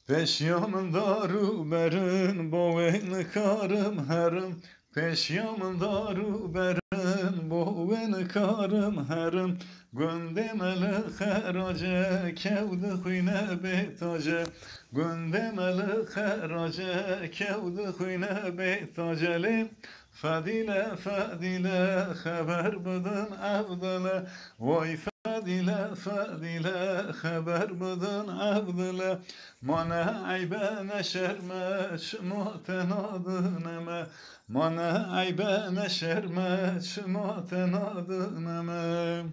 Peşyamın daru berin boğen karım herim. Peşyamın daru berin boğen karım herim. Gündemeli herace kevdi huyne betace. Gündemeli herace kevdi huyne betaceli. Fadile fadile haber bedin avdale. Vay fadile fadile haber bedin avdale. Mana aybe neşerme şmutenadıneme. Mana aybe neşerme şmutenadıneme.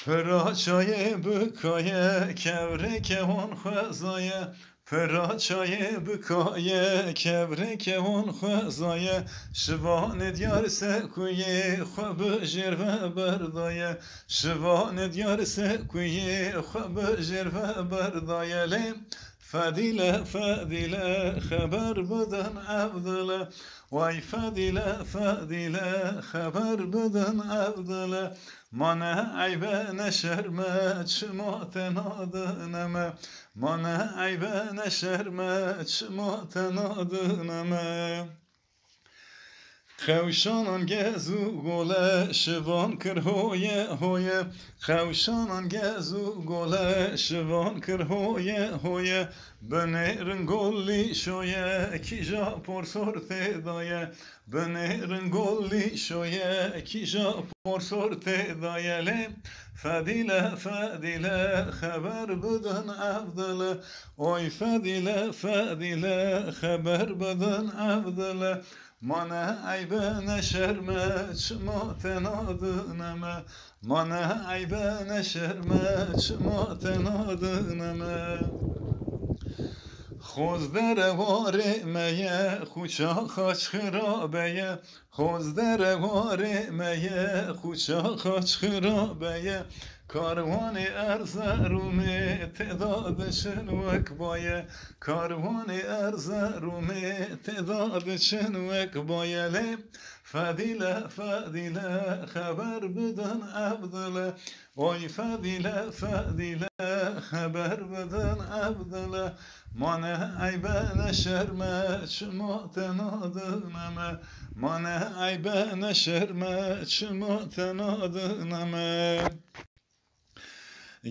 Peraçayı bıkaye kevre kevon xazaye. Peraçayı bıkaye kevre kevon xazaye. Şivan diyar sekuye xabı jerve berdaye. Şivan diyar sekuye xabı jerve berdaye le. Fadile fadile haber bedin avdile. Vay fadile fadile haber bedin avdile. Mana aybe neşerme çmotenadıneme. Mana aybe neşerme çmotenadıneme. خوشانان گزو گله شوان کر هویه هویه. خوشانان گزو گله شوان کر هویه هویه. بنیرن گلی شویه کی جا پرسور تدایه. بنیرن گلی شویه کی جا پرسور تدایه لی. فدیله فدیله خبر بدن عبدله. oy fadile fadile haber bedin avdile. Mana aybe neşerme çmotenadıneme. Mana aybe neşerme çmotenadıneme. خوز در واره میه خوچا خاچ خرابه. خوز در واره میه خوچا خاچ خرابه. کاروان ارز رومه تعدادشن وک بایه. کاروان ارز رومه تعدادشن وک بایه لی. فدیله فدیله خبر بدن عبدله. oy fadile fadile haber bedin avdile. Mane aybe neşerme çmotenadıneme. Mane aybe neşerme çmotenadıneme.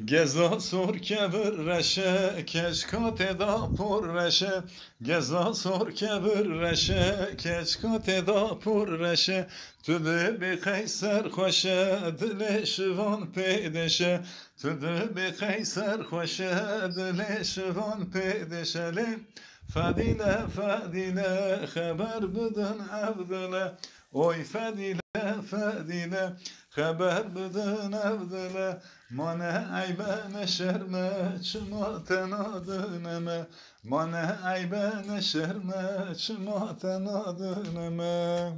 Geza sor kevir reşe keşkat eda por reşe. Geza sor kevir reşe keşkat eda por reşe. Tüdü bi kayser xoşe dile şivan peydeşe. Tüdü bi kayser xoşe dile şivan peydeşe li. Fadile fadile haber bedin avdile. oy fadile fadile haber bedin avdile. Mana aybe neşerme çmotenadıneme. Mana aybe neşerme çmotenadıneme.